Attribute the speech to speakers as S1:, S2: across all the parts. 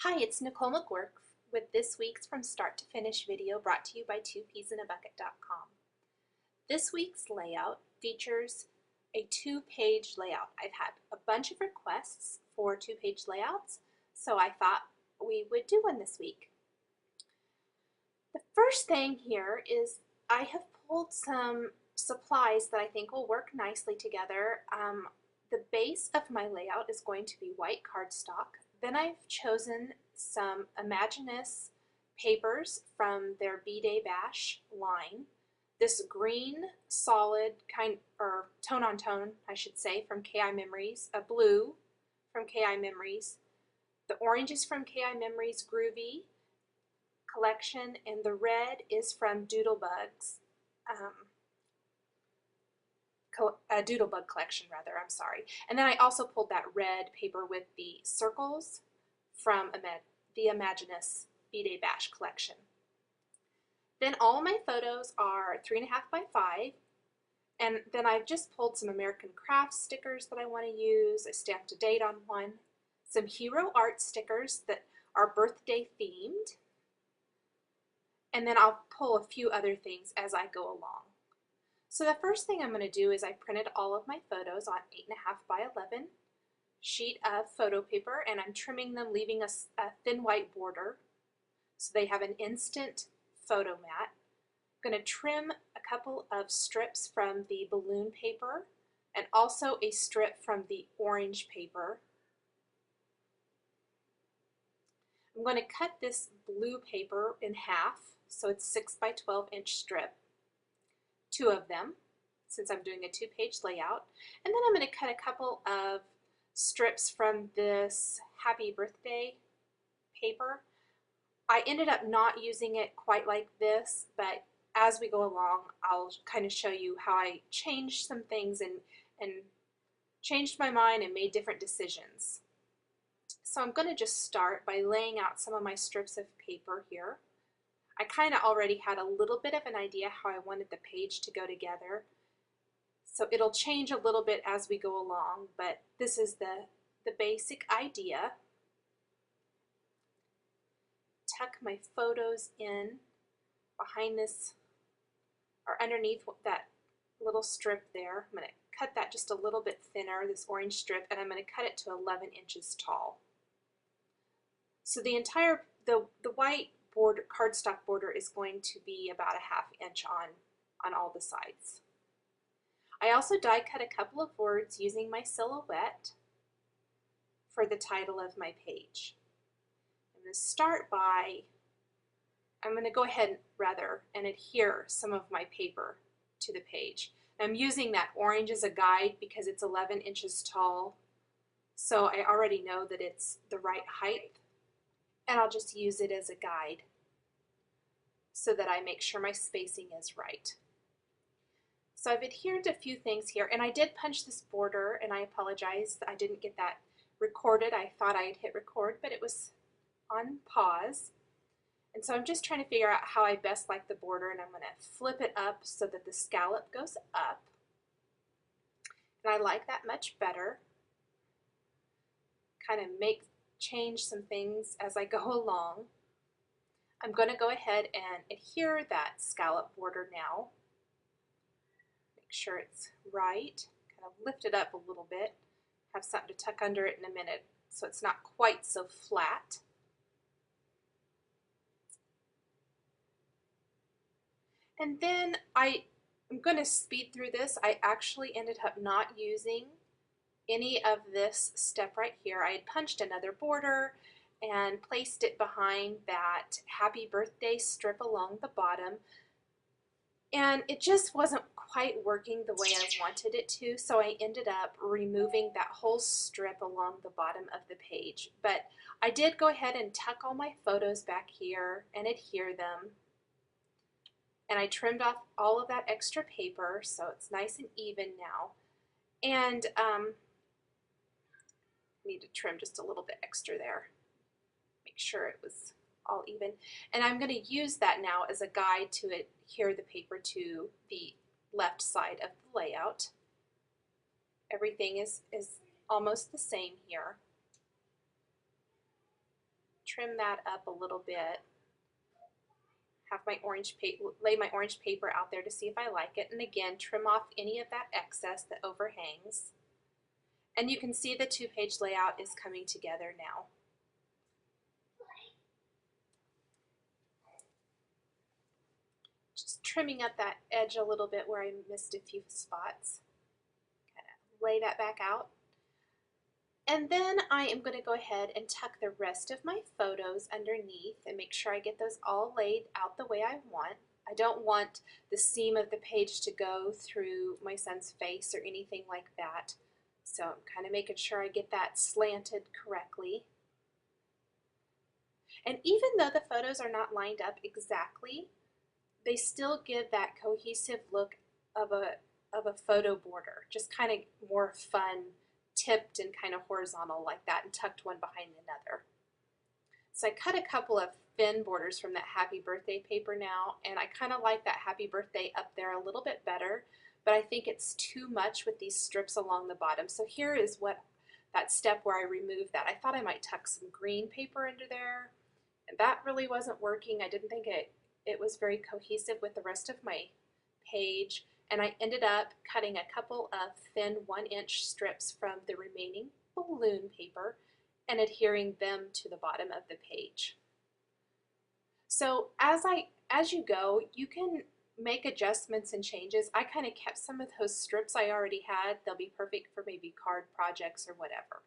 S1: Hi, it's Nicole McGuirk with this week's From Start to Finish video brought to you by twopeasinabucket.com. This week's layout features a two-page layout. I've had a bunch of requests for two-page layouts, so I thought we would do one this week. The first thing here is I have pulled some supplies that I think will work nicely together. The base of my layout is going to be white cardstock. Then I've chosen some Imaginis papers from their B-Day Bash line. This green solid or tone on tone, I should say, from KI Memories, a blue from KI Memories. The orange is from KI Memories Groovy collection, and the red is from Doodlebug's Doodlebug collection, rather, I'm sorry. And then I also pulled that red paper with the circles from the Imaginis B-Day Bash collection. Then all my photos are 3.5 by 5, and then I've just pulled some American Crafts stickers that I want to use. I stamped a date on one, some Hero Art stickers that are birthday themed, and then I'll pull a few other things as I go along. So the first thing I'm going to do is I printed all of my photos on 8.5 by 11 sheet of photo paper, and I'm trimming them, leaving a thin white border so they have an instant photo mat. I'm going to trim a couple of strips from the balloon paper and also a strip from the orange paper. I'm going to cut this blue paper in half, so it's 6 by 12 inch strip. 2 of them, since I'm doing a two-page layout. And then I'm going to cut a couple of strips from this Happy Birthday paper. I ended up not using it quite like this, but as we go along, I'll kind of show you how I changed some things and changed my mind and made different decisions. So I'm going to just start by laying out some of my strips of paper here. I kind of already had a little bit of an idea how I wanted the page to go together. So it'll change a little bit as we go along, but this is the basic idea. Tuck my photos in behind this, or underneath that little strip there. I'm going to cut that just a little bit thinner, this orange strip, and I'm going to cut it to 11 inches tall. So the entire, the white border, cardstock border is going to be about a 1/2 inch on all the sides. I also die cut a couple of words using my silhouette for the title of my page. I'm going to start by, I'm going to go ahead rather and adhere some of my paper to the page. I'm using that orange as a guide because it's 11 inches tall, so I already know that it's the right height, and I'll just use it as a guide so that I make sure my spacing is right. So I've adhered to a few things here, and I did punch this border, and I apologize that I didn't get that recorded. I thought I had hit record, but it was on pause. And so I'm just trying to figure out how I best like the border, and I'm going to flip it up so that the scallop goes up. And I like that much better. Kind of change some things as I go along. I'm going to go ahead and adhere that scallop border now. Make sure it's right. Kind of lift it up a little bit. Have something to tuck under it in a minute so it's not quite so flat. And then I'm going to speed through this. I actually ended up not using any of this step right here. I had punched another border and placed it behind that Happy Birthday strip along the bottom, and it just wasn't quite working the way I wanted it to, so I ended up removing that whole strip along the bottom of the page. But I did go ahead and tuck all my photos back here and adhere them, and I trimmed off all of that extra paper so it's nice and even now. And need to trim just a little bit extra there. Make sure it was all even. And I'm going to use that now as a guide to adhere the paper to the left side of the layout. Everything is almost the same here. trim that up a little bit. Have my lay my orange paper out there to see if I like it, and again trim off any of that excess that overhangs. And you can see the two-page layout is coming together now. Just trimming up that edge a little bit where I missed a few spots. Kind of lay that back out. And then I am going to go ahead and tuck the rest of my photos underneath and make sure I get those all laid out the way I want. I don't want the seam of the page to go through my son's face or anything like that. So I'm kind of making sure I get that slanted correctly. And even though the photos are not lined up exactly, they still give that cohesive look of a photo border, just kind of more fun, tipped and kind of horizontal like that, and tucked one behind another. So I cut a couple of thin borders from that happy birthday paper now, and I kind of like that happy birthday up there a little bit better, but I think it's too much with these strips along the bottom. So here is that step where I removed that. I thought I might tuck some green paper into there, and that really wasn't working. I didn't think it was very cohesive with the rest of my page, and I ended up cutting a couple of thin 1-inch strips from the remaining balloon paper and adhering them to the bottom of the page. So as you go, you can make adjustments and changes. I kind of kept some of those strips I already had. They'll be perfect for maybe card projects or whatever.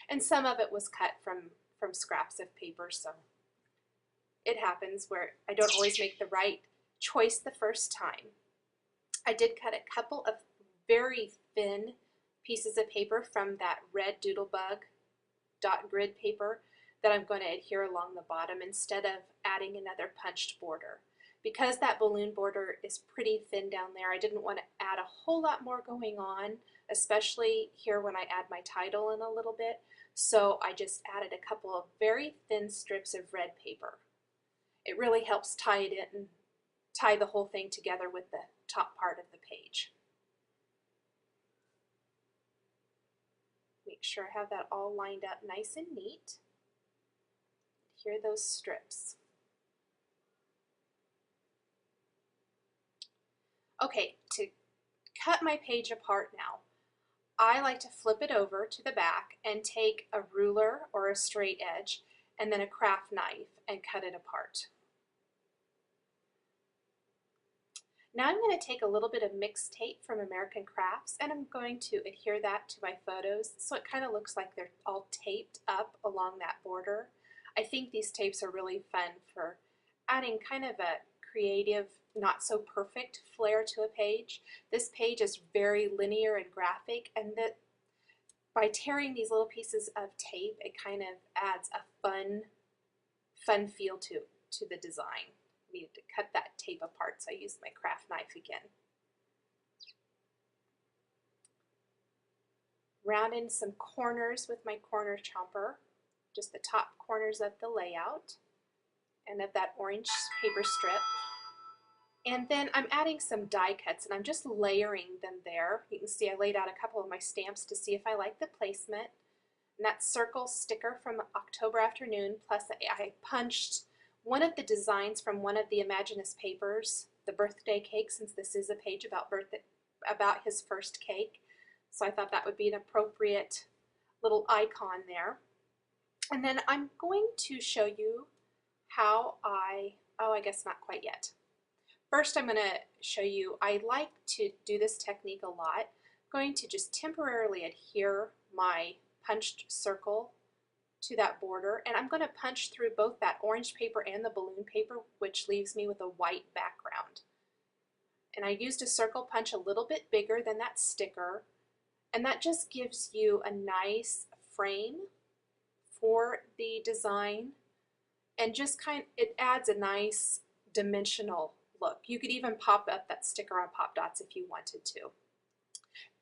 S1: And some of it was cut from scraps of paper, so it happens where I don't always make the right choice the first time. I did cut a couple of very thin pieces of paper from that red Doodlebug dot grid paper that I'm going to adhere along the bottom instead of adding another punched border. Because that balloon border is pretty thin down there, I didn't want to add a whole lot more going on, especially here when I add my title in a little bit. So I just added a couple of very thin strips of red paper. It really helps tie it in, tie the whole thing together with the top part of the page. Make sure I have that all lined up nice and neat. Here are those strips. Okay, to cut my page apart now, I like to flip it over to the back and take a ruler or a straight edge and then a craft knife and cut it apart. Now I'm going to take a little bit of mixed tape from American Crafts and I'm going to adhere that to my photos so it kind of looks like they're all taped up along that border. I think these tapes are really fun for adding kind of a creative, not so perfect flair to a page. This page is very linear and graphic, and that by tearing these little pieces of tape, it kind of adds a fun feel to the design. I needed to cut that tape apart, so I used my craft knife again. Round in some corners with my corner chomper, just the top corners of the layout and of that orange paper strip. And then I'm adding some die cuts and I'm just layering them there. You can see I laid out a couple of my stamps to see if I like the placement. And that circle sticker from October Afternoon, plus I punched one of the designs from one of the Imaginist papers, the birthday cake, since this is a page about his first cake. So I thought that would be an appropriate little icon there. And then I'm going to show you how I guess not quite yet. First I'm going to show you, I like to do this technique a lot. I'm going to just temporarily adhere my punched circle to that border, and I'm going to punch through both that orange paper and the balloon paper, which leaves me with a white background. And I used a circle punch a little bit bigger than that sticker, and that just gives you a nice frame for the design, and just it adds a nice dimensional look. You could even pop up that sticker on Pop Dots if you wanted to.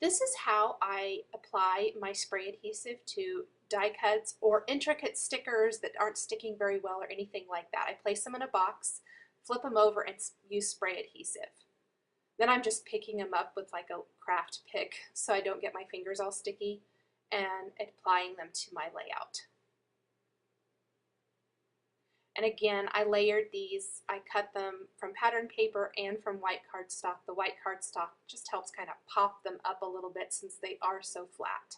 S1: This is how I apply my spray adhesive to die cuts or intricate stickers that aren't sticking very well or anything like that. I place them in a box, flip them over, and use spray adhesive. Then I'm just picking them up with like a craft pick so I don't get my fingers all sticky, and applying them to my layout. And again, I layered these. I cut them from pattern paper and from white cardstock. The white cardstock just helps kind of pop them up a little bit since they are so flat.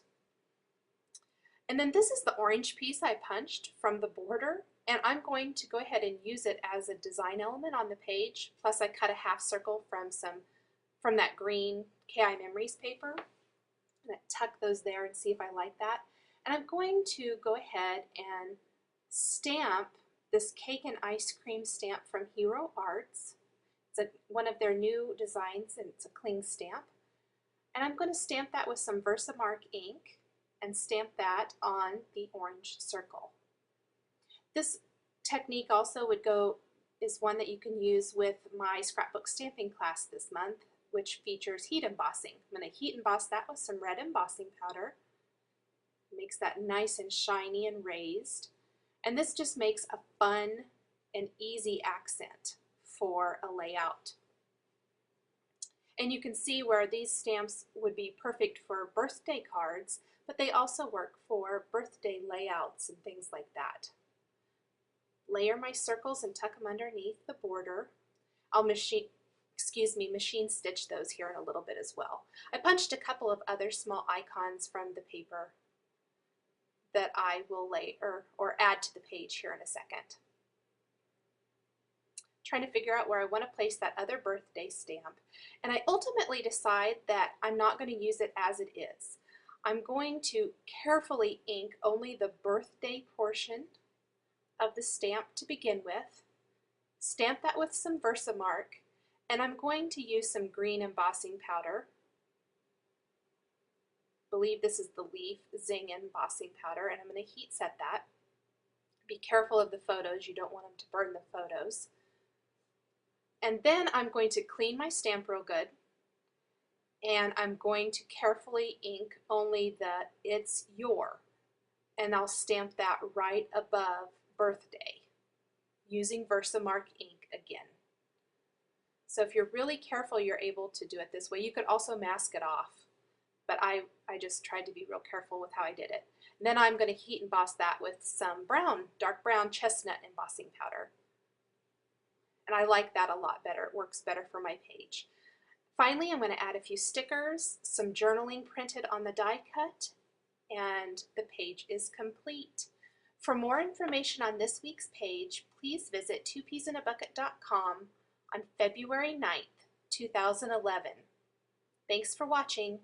S1: And then this is the orange piece I punched from the border, and I'm going to go ahead and use it as a design element on the page. Plus I cut a half circle from that green KI Memories paper. I'm going to tuck those there and see if I like that. And I'm going to go ahead and stamp this cake and ice cream stamp from Hero Arts. It's one of their new designs, and it's a cling stamp. And I'm going to stamp that with some Versamark ink and stamp that on the orange circle. This technique also is one that you can use with my scrapbook stamping class this month, which features heat embossing. I'm going to heat emboss that with some red embossing powder. It makes that nice and shiny and raised. And this just makes a fun and easy accent for a layout. And you can see where these stamps would be perfect for birthday cards, but they also work for birthday layouts and things like that. Layer my circles and tuck them underneath the border. I'll machine stitch those here in a little bit as well. I punched a couple of other small icons from the paper that I will or add to the page here in a second. Trying to figure out where I want to place that other birthday stamp, and I ultimately decide that I'm not going to use it as it is. I'm going to carefully ink only the birthday portion of the stamp to begin with, stamp that with some Versamark, and I'm going to use some green embossing powder. I believe this is the Leaf Zing embossing powder, and I'm going to heat set that. Be careful of the photos, you don't want them to burn the photos. And then I'm going to clean my stamp real good, and I'm going to carefully ink only the "It's Your," and I'll stamp that right above birthday using Versamark ink again. So if you're really careful, you're able to do it this way. You could also mask it off, but I just tried to be real careful with how I did it. And then I'm going to heat emboss that with some dark brown chestnut embossing powder. And I like that a lot better. It works better for my page. Finally, I'm going to add a few stickers, some journaling printed on the die cut, and the page is complete. For more information on this week's page, please visit twopeasinabucket.com on February 9th, 2011. Thanks for watching.